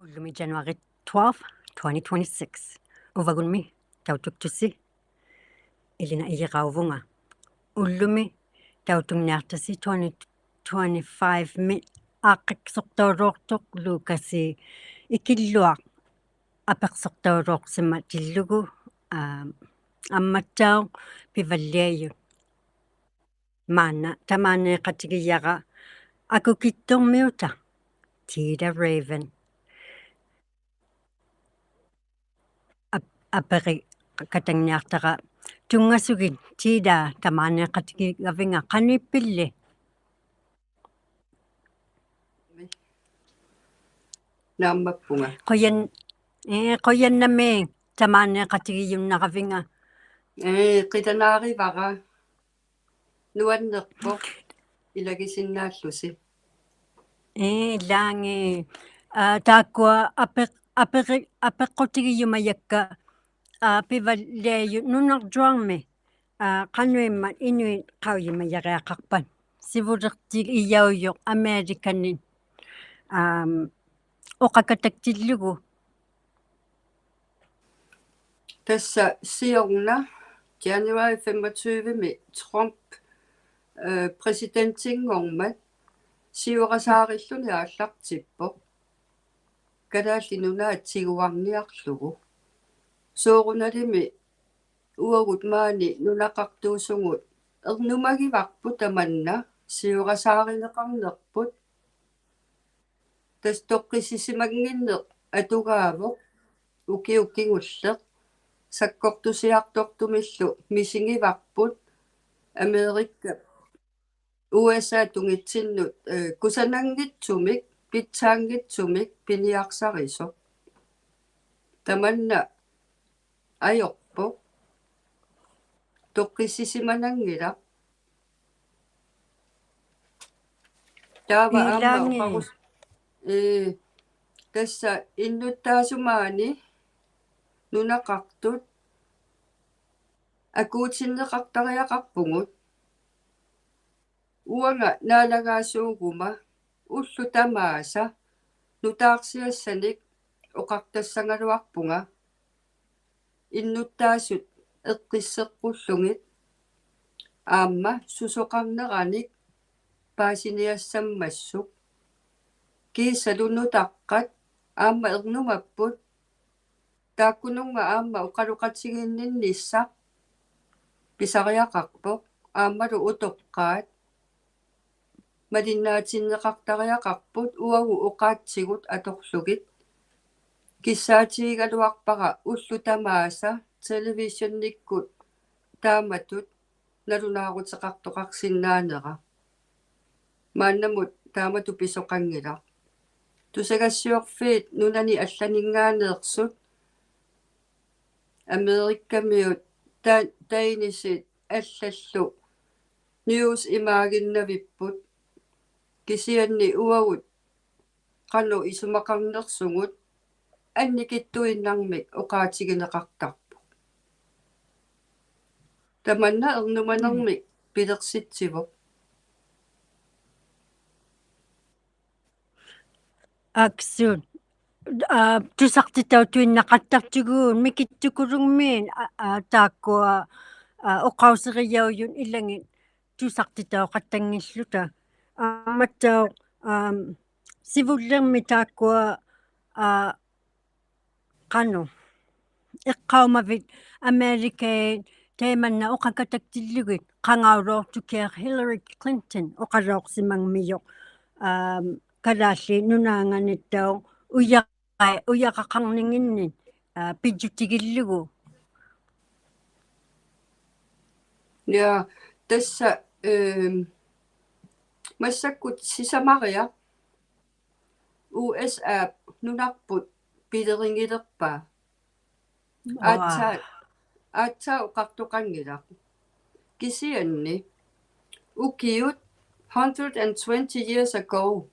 Ullumi January 12, 2026. Uvagunmi tautuktusi ilina iyaqauvunga. Ullumi tautumniartasi 2025 mi aaqqiksortauruortuq luukasi ikilluaq apeqsortauruorsimma tillugu амматсаау пиваллиажут маана тамааneeqatigiyaqa акукиттормиута Tita Raven апери катангниартаqa тунгасугит Tita тамааneeqatigigavинга qanipпилли нааммаппунга qoyannami тамааneeqatigiyunnaravинга qitanaarivara nuannerpoq ilagisinnaallusi laangi taakkua apeqqutigiyyumayakka Pivalliajut Nunavut qanuimmat inuit qauyimayariaqarpan sivulertig iyauyuq Amerikanin oqakataktillugu tassa siorna January 25 Trump præsidentingormat siuqasaarilluni aallartippoq kalaallinunaatiguarniarlugu soorunalimi Uvagut maani nunaqartuusungut ernumagivarpu tamanna siuqasaarineqarnerput tas toqqisisimagginneq atugaavoq ukiukkingulleq sakkortusiartortumillu misingivarput Amerikka USA tungitsinnut kusananngitsumik pitsaanngitsumik piniarsarisoq tamanna ajorpoq toqqisissimanangila taava aamma oqarus tassa innuttaasumaani nunaqartut akuutinneqartariaqarpungut uanga naalagaasuuguma ullu tamaasa nutaarsiassanik oqartassangaluarpunga innuttaasut eqqisseqqullungit aamma susoqarneranik paasiniassammassuk kiissalunutaqqat aamma ernumapput taakkununga aamma uqaluqatiginnissaq pisariaqarpoq aammalu utoqqaat malinnaatinnеқартариақарпут уагу уқаатсигут аторлугит киссаатигигалуарпара уллу тамааса телевисионниккут тааматут налунаарутеқартоқарсиннаанера мааннамут таамату писоқангила тусагассиорфиит нунани алланингааneersut америккамиут таинисит аллаллу news imaaginnavipпут кисианни уагут qanu isumaqarnersungut анникиттуиннармик оqaатигинеқартарпу таманна ернуманермик пилерситсивоq аксут тусартитаутуиннақаттартигуун микиттукулугмиин тааккуа оqauseriauйун илангит тусартитаоқаттангиллута амматтаа сивуллерми тааккуа qanu эққаумавит америкаит таиманна оқакатактиллугит qangauluortukiaq Hillary Clinton оқалоорсимангмиоq калаалли нунаанганиттау уяқақарнингиннит пиджутигиллугу я тасса массаккут сисамариа USA нунарпут пилерингилерпаа аатса оқартоқангилақ кисианни укиут 120 years ago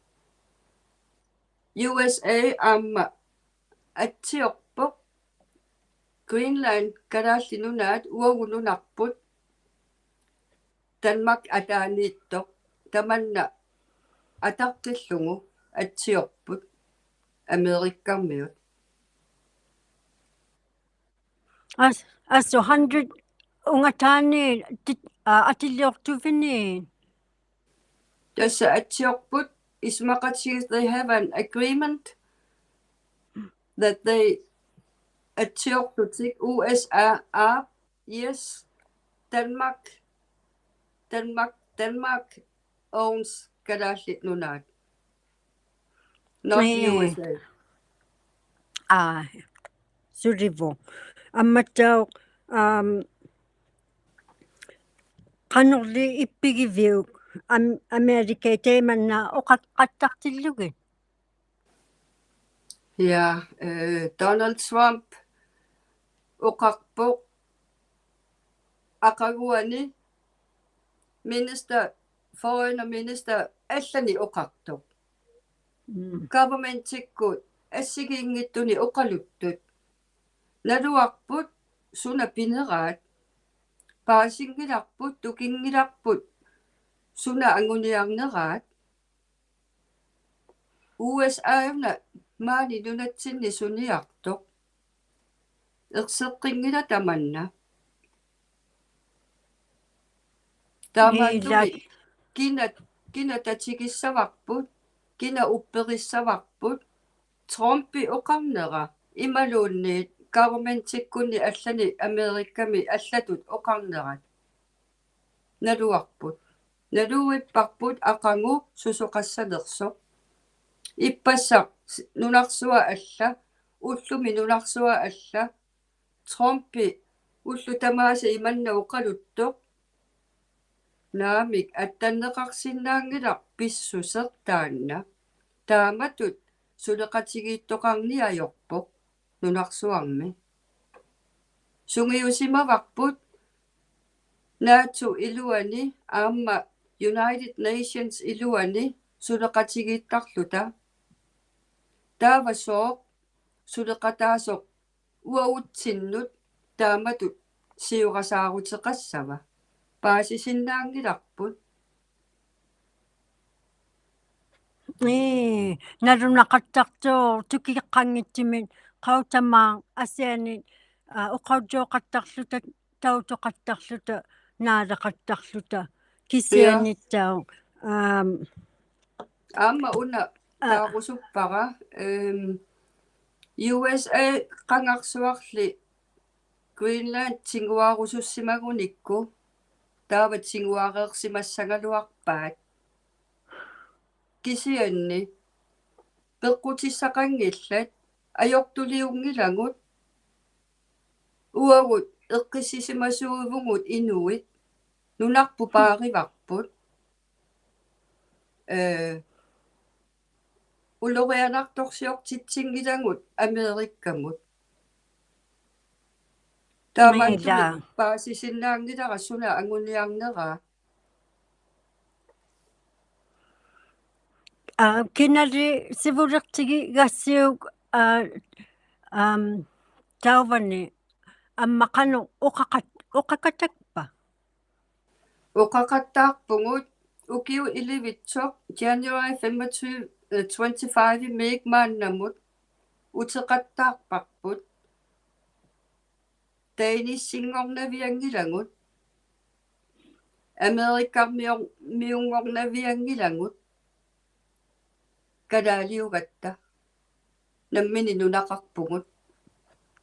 USA аама атсиорпоқ Greenland калааллинунаат уагунунарпут Danmark атаанииттоқ таманна атартиллугу атсиорпут Amerikkammiut. Aso 100 ungatani atilliortuvini. Tassa atsiorput ismaqatigis they have an agreement that they atsiortutik USA yes Denmark owns kadallit Nunavut. Not USA. Surivo. Ammatau qanorli ippigiviuk Amerika teemanna oqaqqattartillugit. Ja, Donald Trump oqarpoq aqaguani foreign minister allani oqartoq. Government-tikkut assigiingittuni oqaluttut. Naluarput suna pineraat paasingilarput tukingilarput suna anguniarneraat USA-na maani nunatsinni suniartoq erseqqingila tamanna taamaatumi kina tatigissavaqput kina upperissavaqput Trumpi oqarnera imaluunniit government-tikkunni allani Amerikkami allatut oqarnerat naluarput naluipparput aqangu susoqassanersoq ippassaq nunarsua alla ullumi nunarsua alla Trumpi ullu tamaasa imanna uqaluttoq naamik attanneqarsinnaangilaq pissuseq taanna taamatut suleqatigiittoqarniajorpoq nunarsuarmi sungiusimavaqput NATO iluani aamma United Nations iluani suleqatigiittarluta taavasooq suleqataasoq uagutsinnut taamatut siurasaaruteqassava paasisinnaangilarput Narunaqattartuu tukiqqanngitsimit qautamaa asianit uqautuoqattarluta tautoqattarluta naaleqattarluta kisianittau aamma una taarusuppara USA qangarsuarli Greenland tinguarusussimagunikku taava tinguareersimassangaluarpaat kisianni peqqutissaqangillat ajortuliungilangut uagut eqqisisimassuivungut inuit nunarpu paarivarput ulorianartorsiortitsingilangut Amerikkamut taamantumi paasisinnaangilara suna anguniarnera kinali sivulertigi gassiuk tauvani аммақану оқақатакпа оқақаттаарпугут укиу иливитсоқ January 25 меигмааннамут утеқаттаарпарпут таиниссингорнавиангилагут Америккармиунгорнавиангилагут калаалиугатта наммини нунақарпугут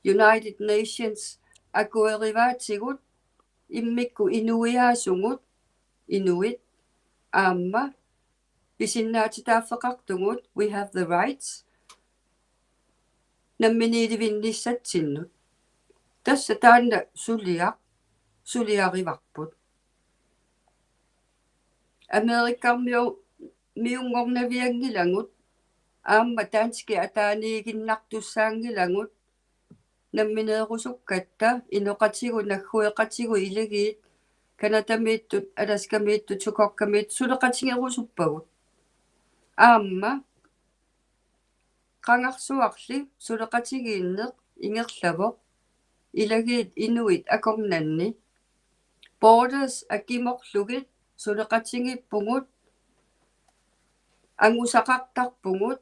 United Nations акуэриваатигут иммикку инуиаасугут Inuit аама писиннаатитааффеқартугут we have the rights намминииливинниссатсиннут тасса таанна сулиариварпут Америккармиунгорнавиангилагут аама таански атааниигиннартуссаангилагут намминеерусуккатта инеқатигу наггуеқатигу илагиит канатамииттут аласкамииттут сукоркамиит сулеқатингерусуппагут аама қангарсуарли сулеқатигииннеқ ингерлавоқ илагиит инуит акорнанни borders акиморлугит сулеқатингиппугут ангусақартарпугут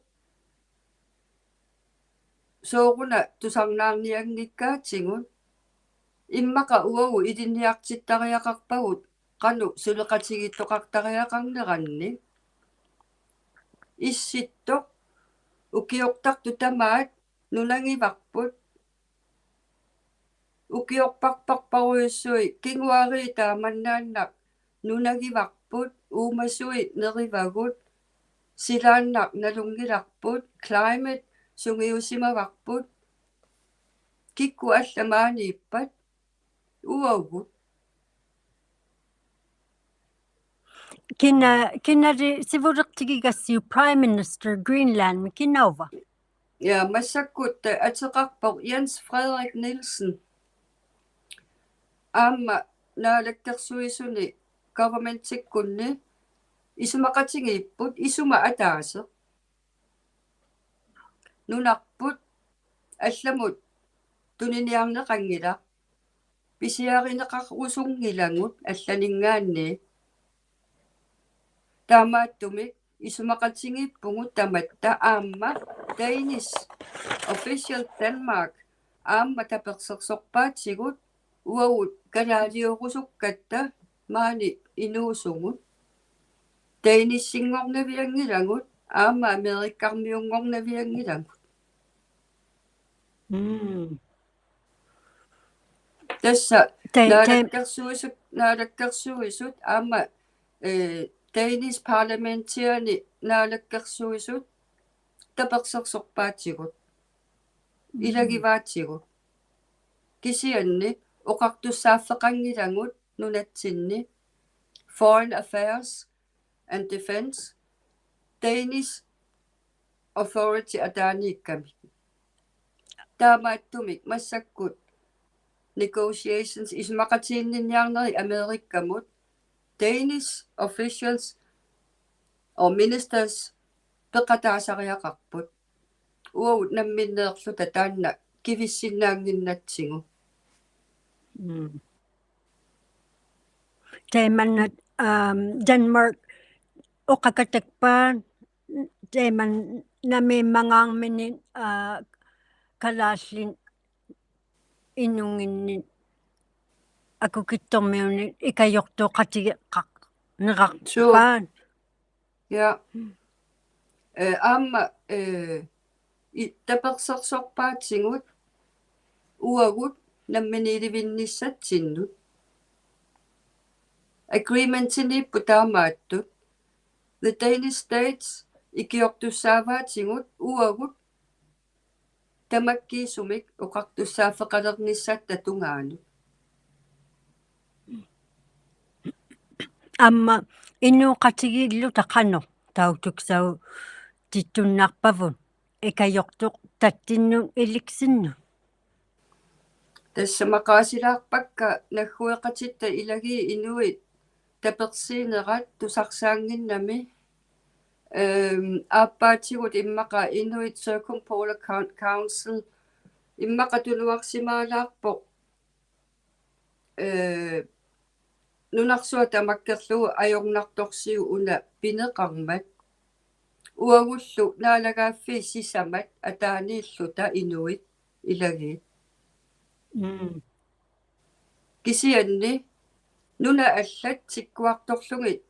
sooruna tusarnaarnianngikkaatigut immaqa uagu idinniartittariaqarpagut qanu suleqatigittoqartariaqarneranni issittoq ukiortartu tamaat nunangivarput ukiorparparparuiussui kinguari taamannaannaq nunagivarput uumasui nerivagut silaannaq nalungilarput climate sungiusimavarput kikku allamaaniippat uagut kinari sivulertigigassiu Prime Minister Greenland kinauva ja massakkut ateqarpoq Jens Frederik Nielsen aamma naalakkersuisuni government-tikkunni isumaqatigiipput isuma ataaseq nunarput allamut tuniniarneqangila pisiarineqarrusungilangut allaningaanni taamaattumik isumaqatigiippungut tamatta aamma Danish official Denmark aamma tapersersorpaatigut uagut kalaaliorusukkatta maani inuusungut Danishingornaviangilangut aamma Amerikkarmiungornaviangilangut tassa naalakkersuisut aamma Danish parlamentariani naalakkersuisut tapersersorpaatigut ilagivaatigut kisianni oqartussaaffeqangilangut nunatsinni Foreign Affairs and Defense Danish Authority ataaniikkami taamaattumik massakkut negotiations ismaqatiinninniarneri Amerikkamut Danish officials or ministers peqataasariaqarput uagut namminneerluta taanna kivissinnaanginnatsigu taimannat Denmark oqakatakpaan taiman namiimmangaarmini kalaallin inunginnin akukittormiuni ikajortuoqatigeqqarnerarpaan ja aamma tapersersorpaatigut uagut namminiilivinnissatsinnu agreementiniippu taamaattut the Danish states ikiortussaavaatigut uagut tamakkiisumik oqartussaaffeqalernissatta tungaanu amma innuuqatigilluta qanu tautuksau tittunnaarpavun ikajortuq tattinnun iliksinnu tassamaqaasilaarpakka naggueqatitta ilagi inuit tapersiinerat tusarsaanginnami aappaatigut immaqa Inuit Circumpolar Council immaqa tunuarsimaalaarpoq nunarsua tamakkerlugu ajornartorsiu una pineqarmat uagullu naalagaaffi sisamat ataaniilluta Inuit ilagi kisianni nuna allat sikkuartorlugit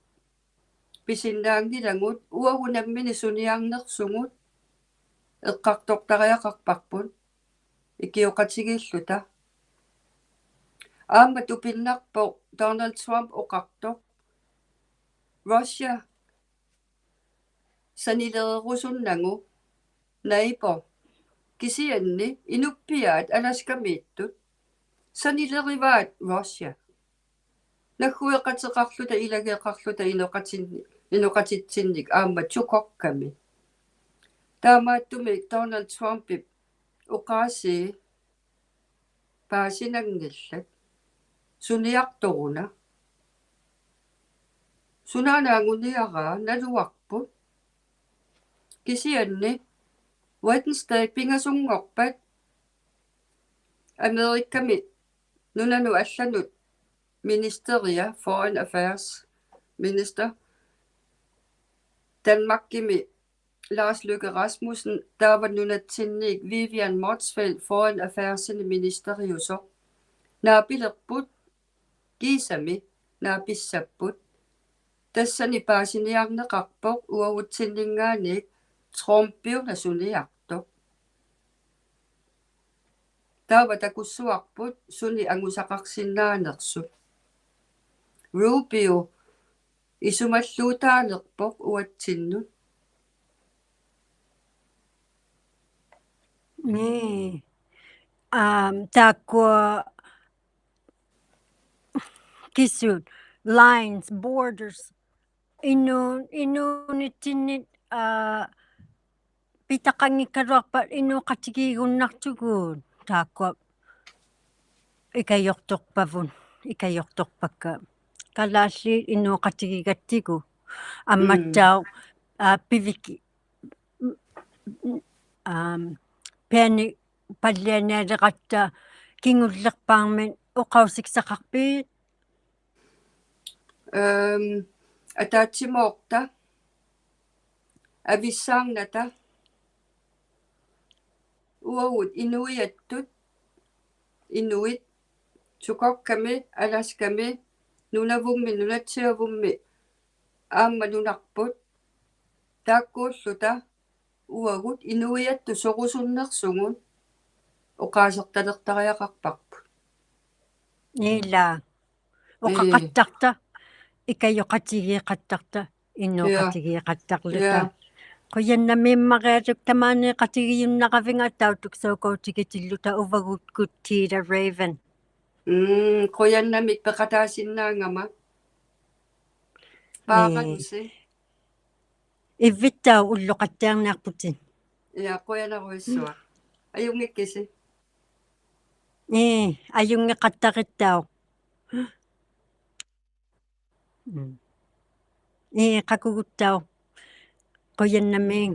pisinnaangilangut uagunammini suniarnersungut eqqartortariaqarparpun ikioqatigilluta aamma tupinnarpoq Donald Trump oqartoq Russia sanilererusunnangu neighbor kisianni inuppiaat Alaskamiittut sanilerivaat Russia naggueqateqarluta ilageeqarluta inoqatitsinnik aamma tukokkami taamaattumik Donald Trumpip uqaasi paasinanngillat suniartoruna sunaanaanguniaraa naluarput kisianni Wednesday pingasungorpat Amerikkami nunanu allanut ministeria Foreign Affairs Minister Danmarkimi Lars Løkke Rasmussen, der var Nunatsinnik Vivian Motzfeldt foran affærsende ministeriuser. Naapilerput, Gisami, Naapissaput. Tassani paasiniarneqarpoq uavutsinninngaanik Trumpiunasuniartoq. Taava takussuarput suni angusaqarsinnaanersut. Rubio isumalluutaanerpoq uatsinnut. Nee. Taakua kisut lines, borders. Inunitsinit pitaqangikkaluarpat inuqatigigunnartuguut taakua ikajortorpavun ikajortorpakka kalaalli inuqatigigattigu ammattaau piviki piani pallianialeqatta kingullerpaarmin uqausiksaqarpiit Ataatsimoorta avissaarnata uagut inuiattut inuit sukorkami alaskami nunavummi nunatsiavummi aamma nunarput taakkuulluta uagut inuiattu sorusunnersungun oqaasertalertariaqarparput ила оқақаттарта икайоқатигиеқаттарта иннуоқатигиеқаттарлута қуяннамииммариалук тамааниқатигиюннақавинга ссаᓅқиᔮкаутигитиллута Uvagut Theater Raven qoyannamik peqataasinnaaŋama paaqanusi иввиттау уллоқаттиарниарпутин qoyanaruissua ajungikkisi аюнгеқаттақиттау қакугуттау қуяннамиин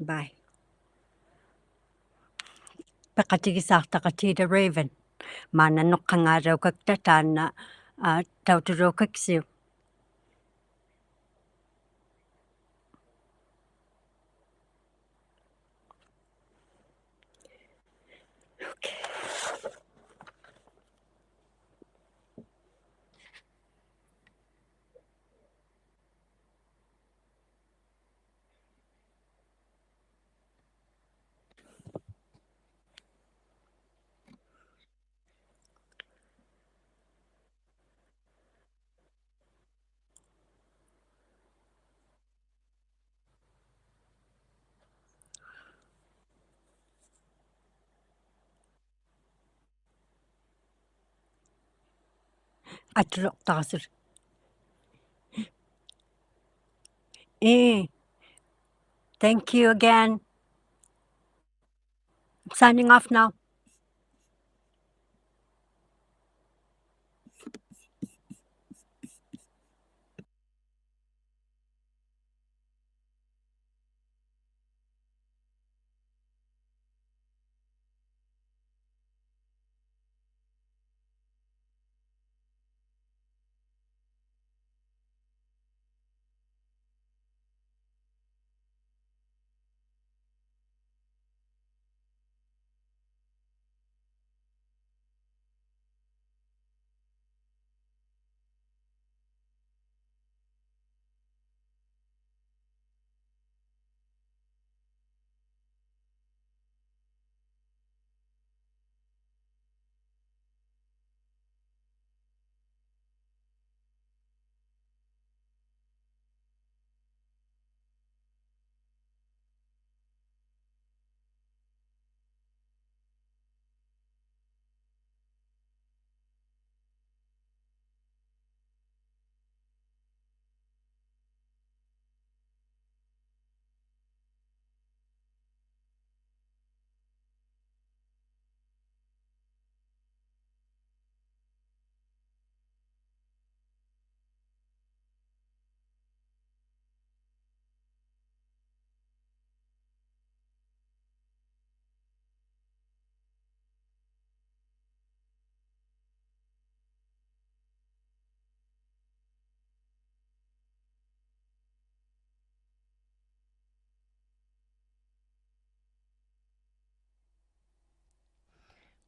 бай пеқатигисаартақа Theater Raven маананноққангаалаукакта таанна таутулуукаксиу атулоқтарасул thank you again. Signing off now.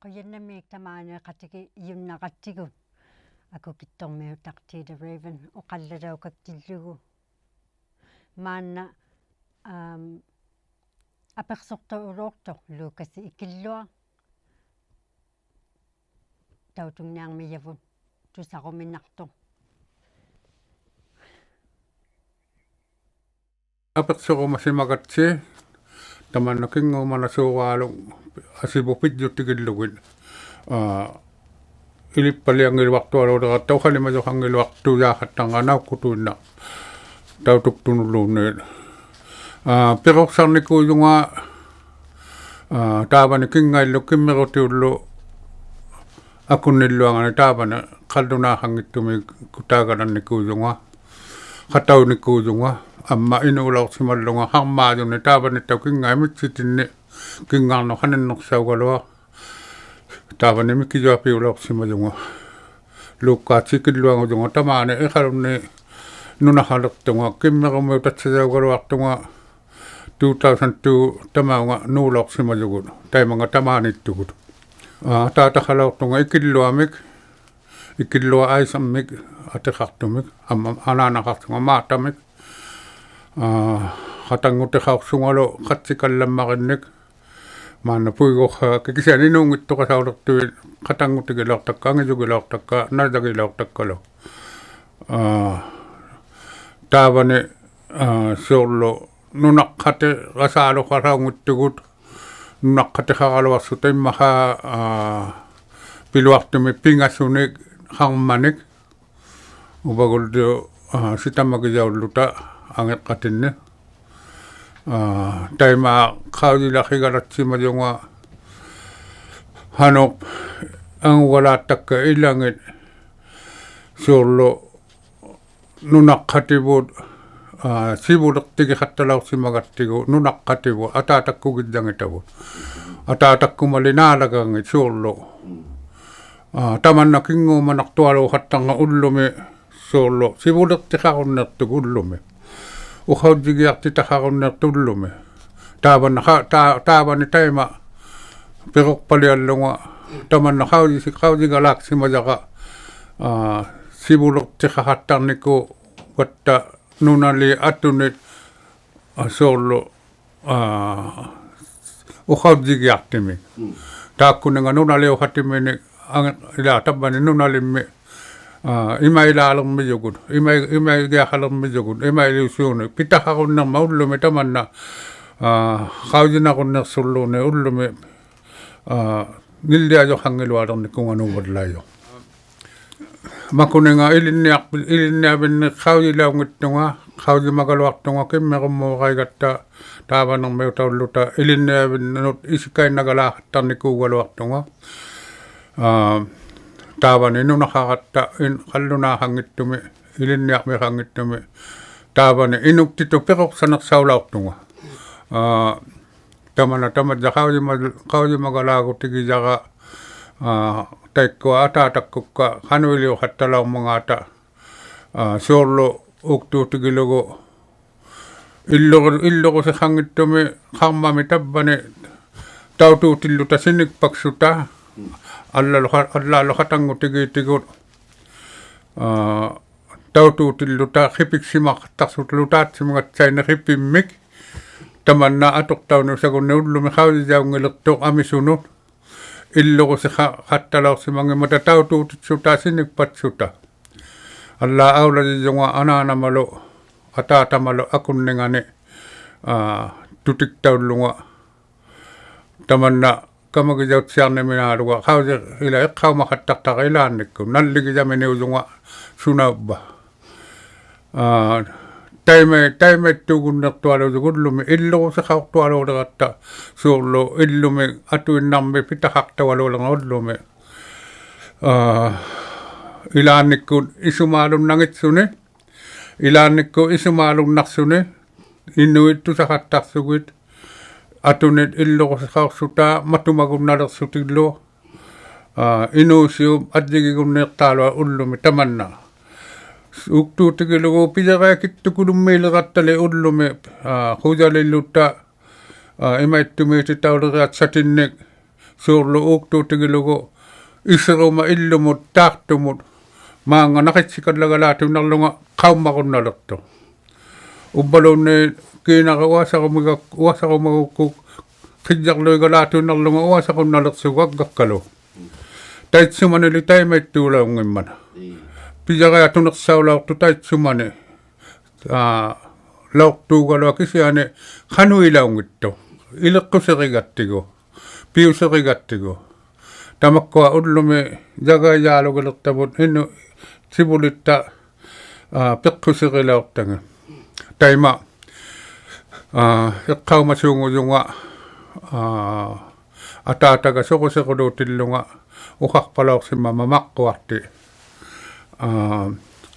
qoyannamiik tamaana qatiki iyunnaqatsigut akukittormiut tartiida Raven oqallalaukaktилlugu maanna apersortoruortor luukasi ikillua tautunniarmiyavut tusaruminnartor apersorumasimagatsi tamanna kinguumana suuvaalu asipupitjuttikillugit ilippaliangilvartualuuteqatta uqalimajoqangilvartujaaqattanganaukkutuinna tautuktunulluunneet piqorsarnikuujunga taavani kingaillu kimmerutiullu akunnilluangani taavani qallunaaqangittumi kutaagalanikuujunga qataunikuujunga amma inuulorsimallunga harmaajunni taavanittau kingaimitsitinni kingaarno qaninnersaugalua taavani mikkijuapiulorsimajunga luukkaatsikilluangujunga tamaani iqalunni nunahalertunga kimmerumuutatsisaugaluartunga 2002 tamaunga nuulorsimajugut taimanga tamaanittugut taataqalaortunga ikillua aisammik atiqartumik amma anaanaqartunga maatamik qatanguteqaorsungalu qatsikallammarinnik maanna puigorra kikisiani nuungittoqasaulertui qatangutikilortakka angijukilortakka nasakilortakkalo taavani soorlu nunaqqati qasaaluqaraungittugut nunaqqatiqaraluarsuta immaqa piluartumi pingassunik harmanik uvagultu sitamakijaulluta angeqqatinni taima qaudilaqigalatsimajonga hanuq angugalaattakka ilangit soorlu nunaqqativut sivulertigiqattalaursimagattigu nunaqqativu ataatakkugitjangitavut ataatakkumalinaalagangit soorlu tamanna kinguumanartualuuqattanga ullumi soorlu sivulertiqarunnertuk ullumi uqaudjigiartitaqarunnertullumi taavani taima piqorpaliallunga tamanna qaudjigalaaksimajaqa sivulertiqaqattarniku watta nunali atunit soorlu uqaudjigiartimi taakkunenga nunali uqatimini ila tabbani nunalimmi imailaalermijugut imaigiaqalermijugut imailusuuni pitaqarunnerma ullumi tamanna qaudinaqunnersulluuni ullumi nilliajoqangilualernikkunga nuuvallayo makunenga ilinniapinni qaudilaungittunga qaudimagaluartunga kimmerummuuqaigatta taavanermiutaulluta ilinniapinnut isikainnagalaaqattarnikuugaluartunga taavani nunaqaqatta qallunaaqangittumi ilinniarmiqangittumi taavani inuktitu piqorsanersaulaortunga tamana tamadja qaudimagalaagutigijaka taikkua ataatakkukka qanuiliuqattalaummangaata soorlu uktuutigilugu illuqusiqangittumi qarmami tabbani tautuutilluta sinikpaksuta allaalu qatangutigitigut tautuutilluta qipiksimaqqattarsut lutaatsimngatsaini qipimmik tamanna atoqtaunusagunni ullumi qaudijaungilertuq amisunut illuqusiqattalaorsimangimata tautuutitsuta sinikpatsuta alla aulajijunga anaanamalu ataatamalu akunningani tutiktaulunga tamanna kamagijautsiarniminaaluga qausi ila iqqaumaqattartaqa ilaannikku nalligijaminiujunga sunaubba taimettugunnertualuusugu ullumi illuqusiqaortualuuleqatta soorlu illumi atuinnarmi pitaqartawaluuleqa ullumi ilaannikkun isumaalunnangitsuni ilaannikku isumaalunnarssuni innuit tusaqattarsuguit atunit illuqusiqaorsuta matumagunnalersutillu inuusium adjigigunneertaalua ullumi tamanna uktuutigilugu pijareakittukulummiileqattali ullumi qujalillutta imaittumiititauleriat satinnik suurlu uuktuutigilugu isruma illumut taartumut maanga naqitsikallagalaatu narlunga qaummaqunnaluttu ubbalunne kiinaqa uasaqumagukku qijjarluigalaatu narlunga uasaqunnalersugaggakkalu taitsumani taimaittuulaungimmana pijariatunersaulaortu taitsumani laortuugalua kisiane qanuilaungittu ileqquserigattigu piuserigattigu tamakkua ullumi jagayaalugalertavut innu sibulitta peqquserilaortanga taima eqqaumasuungujunga ataataga soqusequluutillunga uqarpalaorsimama maqquarti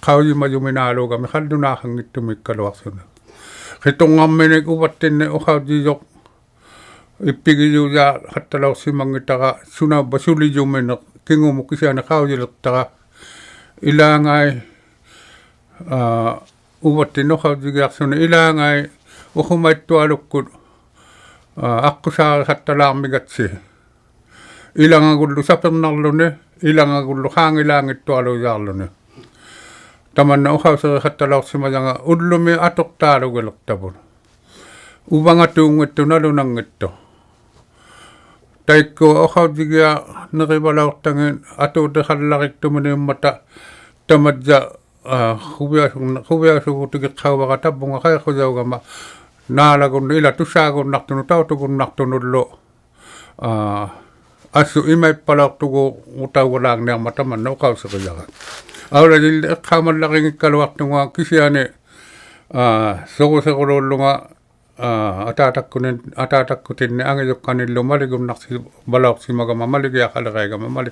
qauyimajuminaaluugami qallunaaxangittumikkaluarsuna qitungamminik uvattinne uqaujijoq ippigiyuuja qattalaorsimangitaqa sunabba sulijumineq kingumu kisiane qaujilertaqa ilaangai uvattin uqaujigiarsuna ilaangai uqumaittualukkut aqusaari qattalaarmigatsi ilangagullu sapernarlune ilangagullu qaangilaangittualujaarlune tamanna uqauseri qattalaorsimajanga ullumi atoqtaalugelertavun uvangatuungittu nalunangittu taikku uqaujigia nerivalaortangin atuuteqallariktumini ummata tamadja huviasugutigikqauvaqa tapunga qaiqujaugama naalagunnu ila tussaagunnartunu tautugunnartunullu assu imaippalaortugu utaugulaagniarma tamanna uqauserijaqa aulajil eqqaamallaqingikkaluartunga kisiane soqusequluullunga ataatakkutinne angijukkanillu maligunnarsi balaorsimagama maligiaqaleqaigama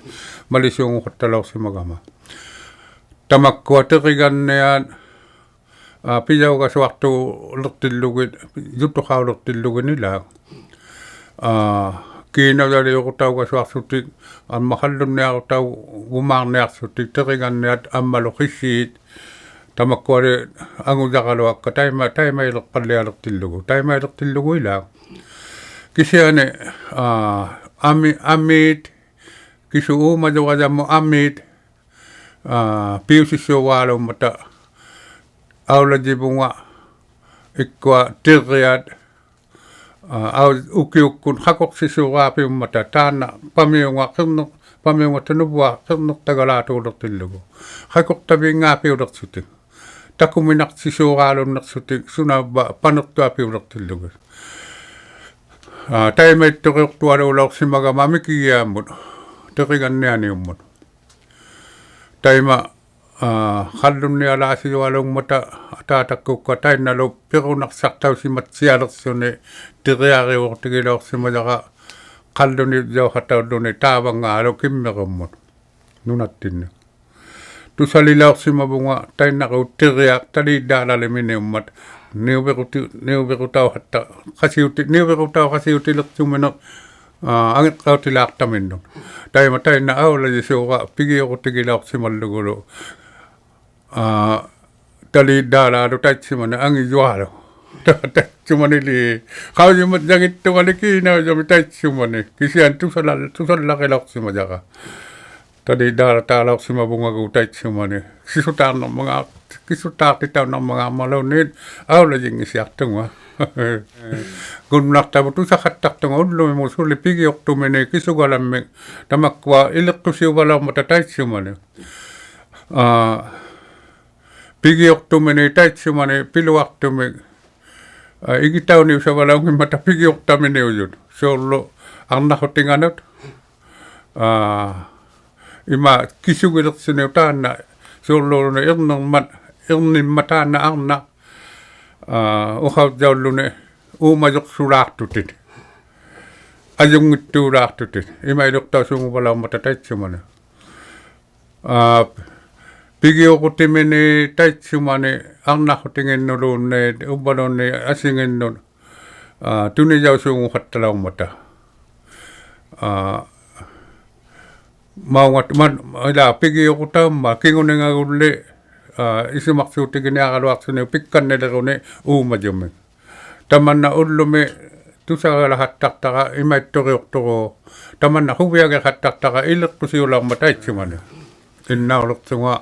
malisuunguqattalaorsimagama tamakkua teriganneaan pijauga lertillugit juttuqaulertilluginilaang kiinavaliuqutauga ammaqallunniarutau gumaarniarsutik teriganneat ammalu qissiit tamakkuali angujaqaluakka taimaileqqallialertillugu taimailertillugu ilaang kisiane amiit kisu uumajuqajammu amiit piusissuuvaalummata aulajibunga ikkua tirriat ukiukkun qakoqsisuuraapiummata taanna pamiunga tanuvua qernertagalaatuulertillugu qakoqtaviingaapiulersutik takuminaqsisuuraalunnersutik sunabba panertuapiulertillugu taimaittoriortualuulaorsimagama mikigiaammut terigannianiummut taima qallunnialaasiualuummata ataatakkuukka tainnalu perunarsartausimatsialersuni tiriariuortigilaorsimajaqa qalluni jauqatauluni taavangaalu kimmerummut nunattinne tusalilaorsimavunga tainnaqu tiriaq taliidaalalimiummat niuverutauhatta qasiutilertumine angeqqautilaartaminnun taima aulajisuuqa pigiorutigilaorsimallugulu taliidaalaalu taitsimane angijualu taitsumanili qaujimat jangittumali kiinaujami taitsumani kisian tusallaqilaorsimajaqa taliidaala-taalaorsimavungagu taitsumani kisutaartitaunarmagaammalunniit aulajingisiartunga kunnartavu tusaqattartunga ullumimu suli pigiortumini kisugalammi tamakkua ileqqusiuvalaormata taitsumani pigiortumini taitsumani piluartumi igitauniusavalaungimmata pigiortaminiujut soullu arnaqhutinganut ima kisugilersiniu taanna soulluuluni ernimma taanna arna uqautjaulluni uumajoqsulaartutit ajungittuulaartutit ima iluqtausuunguvalaormata taitsumani pigiuqutimini taitsumani arnaqhutinginnuluunne ubbalunni asinginnun tunijausuunguqattalaormata maungat ila pigiuqutaamma kinguningagulli isimarsuutiginiaqaluarsuni pikkannelерuni uumajumi tamanna ullumi tusagala hattaqtaqa imaittoriortoru tamanna huviage hattaqtaqa illerpusiularma taitsimani innaulortunga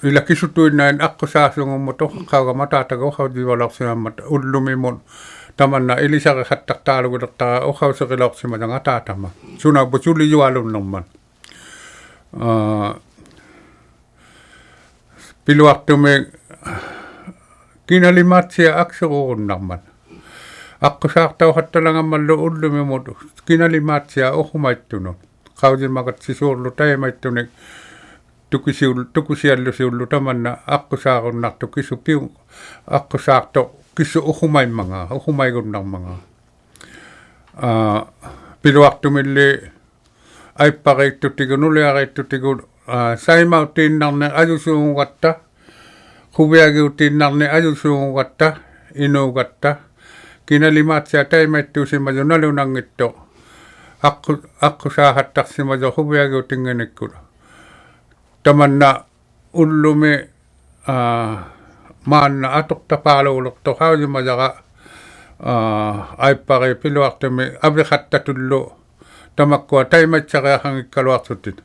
ila kisutuinnain akkusaasungummuto qaugamataataga uqaudivalarsimammat ullumimun tamanna ilisare hattaqtaalugulertaqa uqauseqilorsimatanga taatama sunabusuli jualunnerman piluartumi kinalimatsia akserurunnarman akkusaartau hattalangammallu ullumimut kinalimatsia uhumaittunut qaudimagat sisuurlu taimaittunik tukusiallusiullu tamanna akkusaarunnartu kisupiu akkusaarto kisu uhumaigunnermanga piluartumilli aippariittutigu nuliariittutigu saimautiinnarne ajusuungatta huviagiutiinnarne ajusuungatta inuugatta kinalimatsia taimaittuusimaju nalunangitto akkusaahattarsimaju huviagiutingenikku tamanna ullumi maanna atoqtapaaluulorto hausimajaqa aippari piluartumi aviqattatullu tamakkua taimaitsariahangikkaluarsutit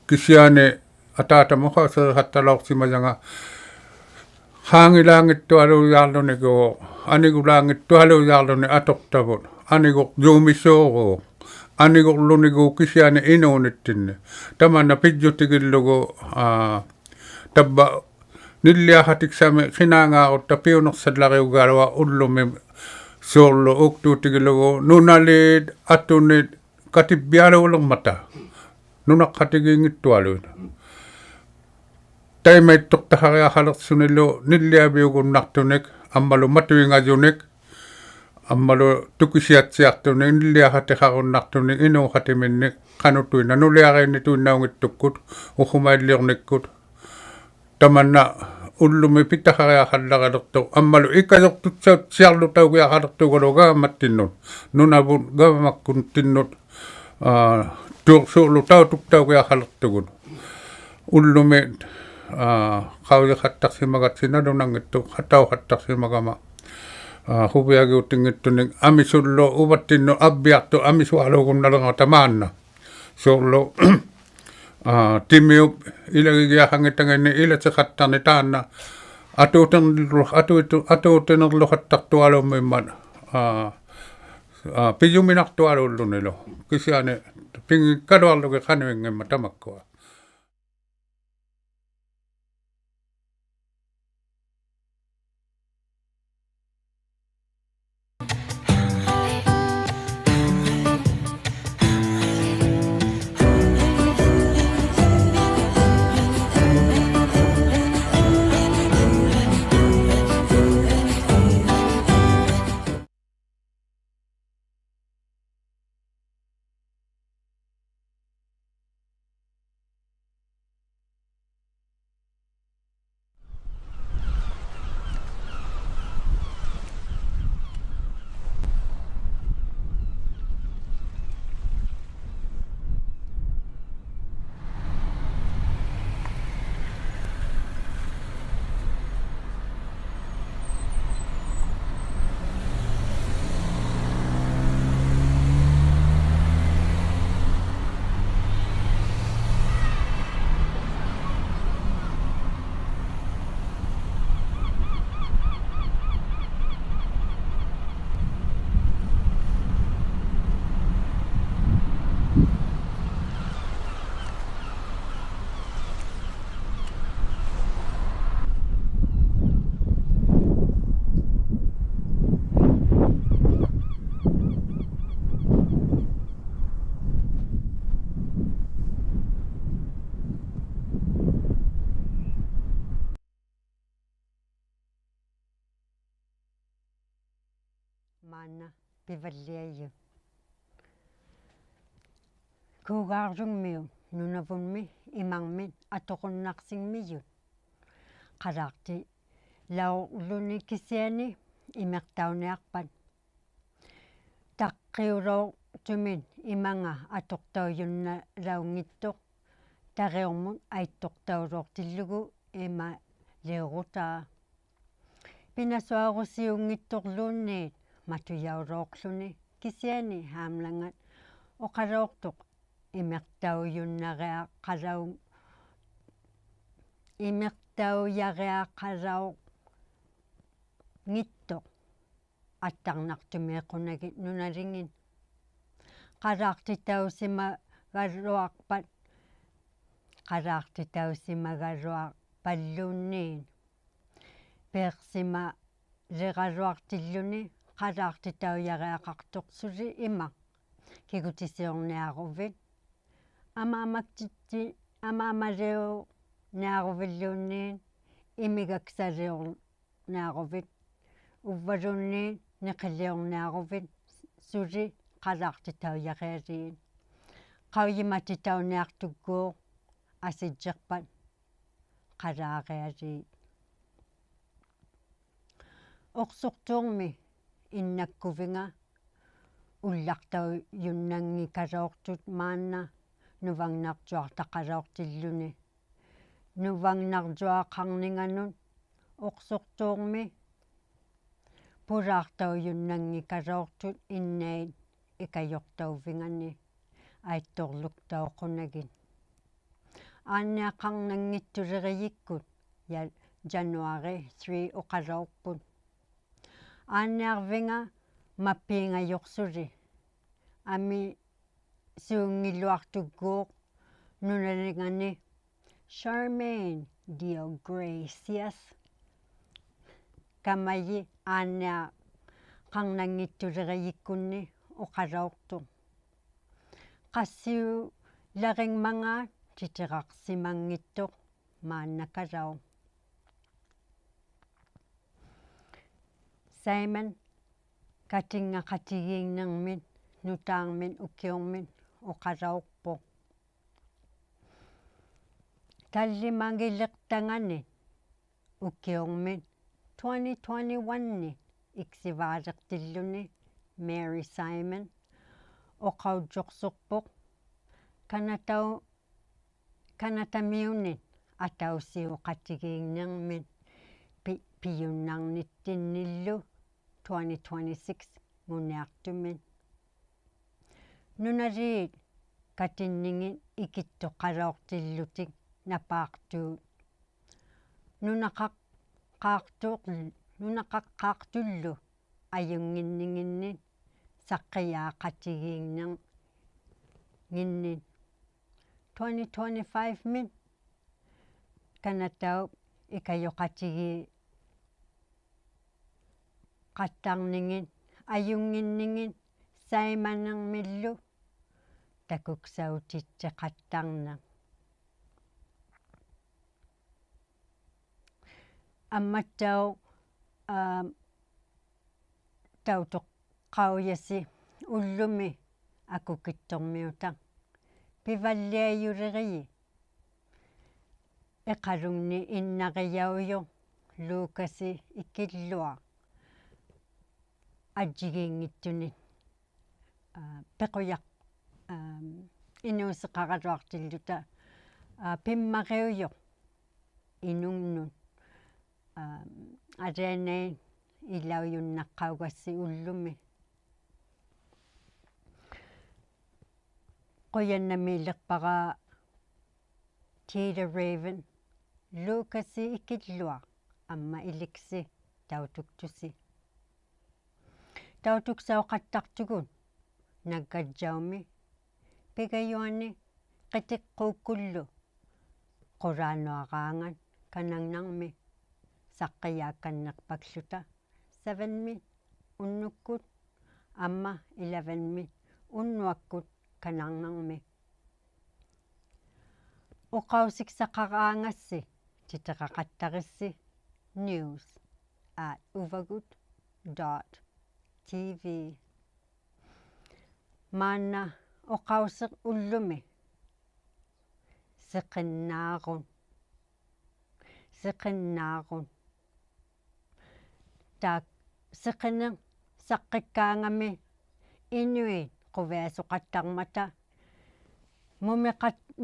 kisiane ataatamoqauserihattalorsimajanga haangilaangittualujaarlunigu anigulaangittualujaarluni atoqtavut anigu juumisooru anigurlunigu kisiane inuunittinne tamanna pijjutigillugu tabba nilliahatiksami khinaangaarutta piunersallariugaluwa ullumi soorlu uktuutigillugu nunaliit atunit katibbialuulermata nunaqqatigiingittualuita taimaittortahariahalersunillu nilliaviugunnartunik ammalu matuingajunik ammalu tukisiatsiartunik nilliahatihaqunartunik inuuhatiminnik qanutuina nuliariinnituinnaungittukkut uhumailliornikkut tamanna ullumi pitahariahallarelertu ammalu ikayortutsaut siarlutaugiahalertugaluga mattinnut Nunavut gavamakkuntinnut tuursuurlu tautuktaugiahalertugun ullumi qauliqattarsimagatsinalunangittu hatauqattarsimagama huviagiutingittunik amisullu uvattinnu abbiartu amisualuugunnalerngata maanna soorlu timiup ilagigiahangitangani ilatiqattarni taanna atuutenerluqattartualumimman piyuminartualuullunilu kisiane pingikkaluarlugi qanuingemma tamakkua maanna pivalliajut kuugaarjungmiu Nunavumit imangmit atoqunnarsigmiyut qalaarti lauluni kisiani imertauniarpat taqqiulortumin imanga atortaujunna laungittoq tariormut aittortauloortillugu ima leerutaa пинасуарусиунгитторлуунниит матуяулоорлүни кисиани хаамлангат оқалоортоқ имертауяреақалау ngittoq аттарнартумиэқунагит нуналингин qalaartitausimagaluaq palluunniin peersima leqaluartilluni qalaartitauyareaqartoqsuli ima kigutisiorniaruvit amaamaliu niaruvilluunniin imigaksaliorniaruvit uvvalunniin neqiliorniaruvit suli qalaartitauyarealiin qauyimatitauniartukkuuq asitserpat qalaarealiit orsortuormi innakkuvinga уллартау юннангикалоортут маанна нувангнартуартақалоортиллуни нувангнартуақарнинганут орсортуорми пулаартау юннангикалоортут иннаит икайортаувингани аитторлуктаоқунагит аанниақарнангиттулерииккут я January 3 оқалоорпут аанниарвинга маппиингайорсули ами суунгилуартуккууq нуналингани Charmaine Dio Gracias камаи аанниа qarnanngittuleriyikkunni оқалоорту qassiu laringmangaat титеқарсимангиттоқ мааннакалау Simon катингақатигииннэрмит нутаармит уккиормит оқалаорпо таллимагилертангани уккиормит 2021-ни иксиваалертиллуни Mary Simon оқаутсорсорпоқ канатамиунит атаусиуқатигииннэрмит пиюннарниттинниллу 2026 муниартумит нуналиит катиннингит икиттоқалоортиллутик напаартуут нунақаққаартуллу аюнгиннингиннит саққияақатигииннер гиннит 2025 мит канатау икайоқатиги qattарнингит аюнгиннингит сайманермиллу такуксаутитсеқаттарна амматтау таутоққауяси уллуми акукиттормиута пиваллиажулерии эқалунгни иннақияуйо лукаси иккиллуа аджигингиттуни пеқуяқ инуусеқаралуартиллута пиммариуйо инунгнут ажэнэй илауюннаққаугасси уллуми qoyannamiilerpara Tita Raven Lucasi ikillua amma iliksi tautuktusi tautuksauqattartugun naggadjaumi pigayuani qitiqquukkullu quraanuaqaangat kanangnarmi saqqiyaakannerpakluta 7mi unnukkut amma 11mi unnuakkut kanarnarmi uqausiksaqaraangassi titeqaqattarissi news@uvagut.tv maanna uqauseq ullumi seqinnaarun taak seqine saqqikkaangami inuit quviasuqattarmata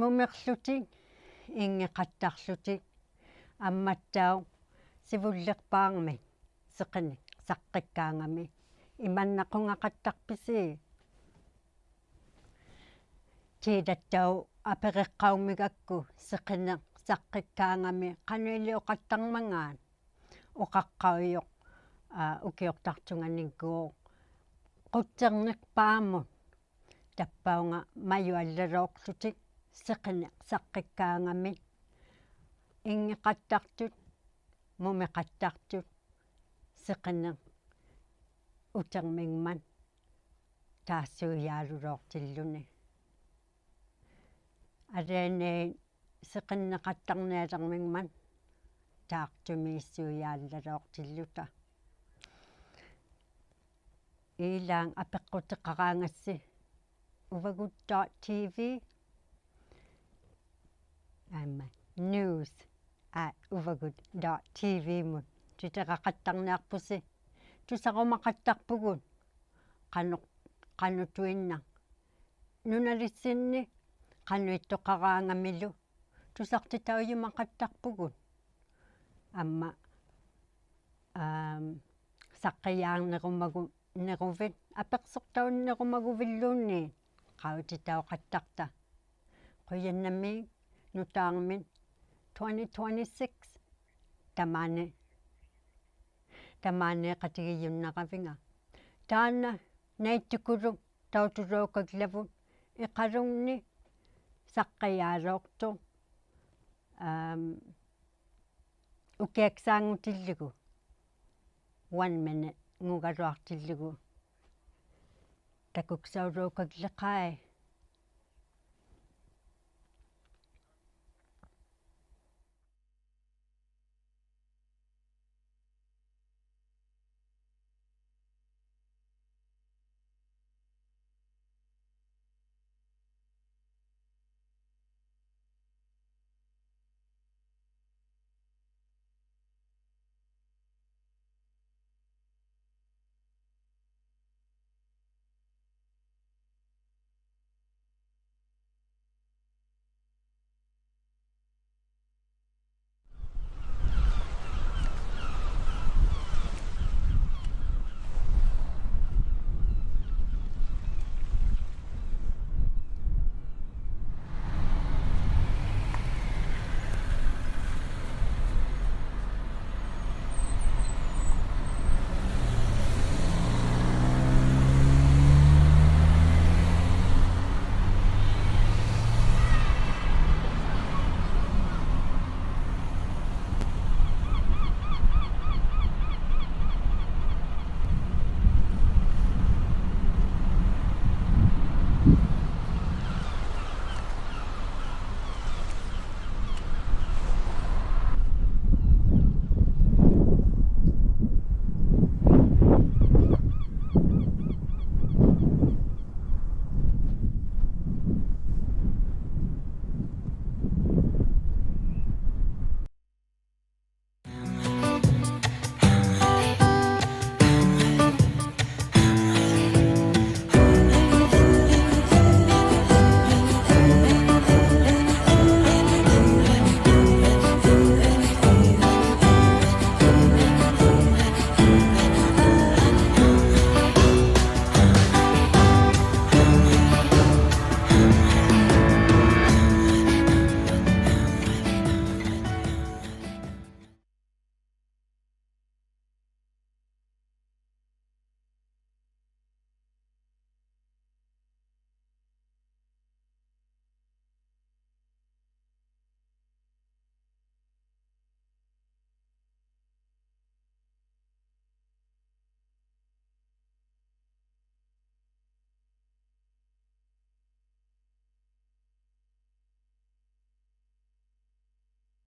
mumeqlutik ingeqattarlutik амматтау сивуллерпаарми seqini saqqikkaangami imannaqungaqattarpisi tiidattau apereqqaumigakku seqine saqqikkaangami qanuili oqattarmangaan oqaqqauyoq ukiortartunganigguo qutserniqpaamut tappaunga mayuallalooqlutik seqine saqqikkaangami ingeqattartut mumeqattartut seqine utermingman taassuuyaaluloortilluni алене сеқиннеқаттарниалермингман таартумииссуяаллалоортиллута илаан апеққутеқараангасси Uvagut TV news@uvagut.tv мут тутеқақаттарниарпуси тусарумақаттарпугут qanuttuinna nunalissинни qanuittoqaraangamillu tusartitauйумақаттарпугут амма саққияарнерумагу нерувит аперсортауннерумагувиллуунни qautitauqattarta quyanami nutaarmit 2026 tamane qatigiyunnaqavinga taanna naittukulu tautuluukaklavut iqalungni saqqiyaalortu ukiaksaangutillugu 1 minute ngugaluartillugu takuksauruukakleqai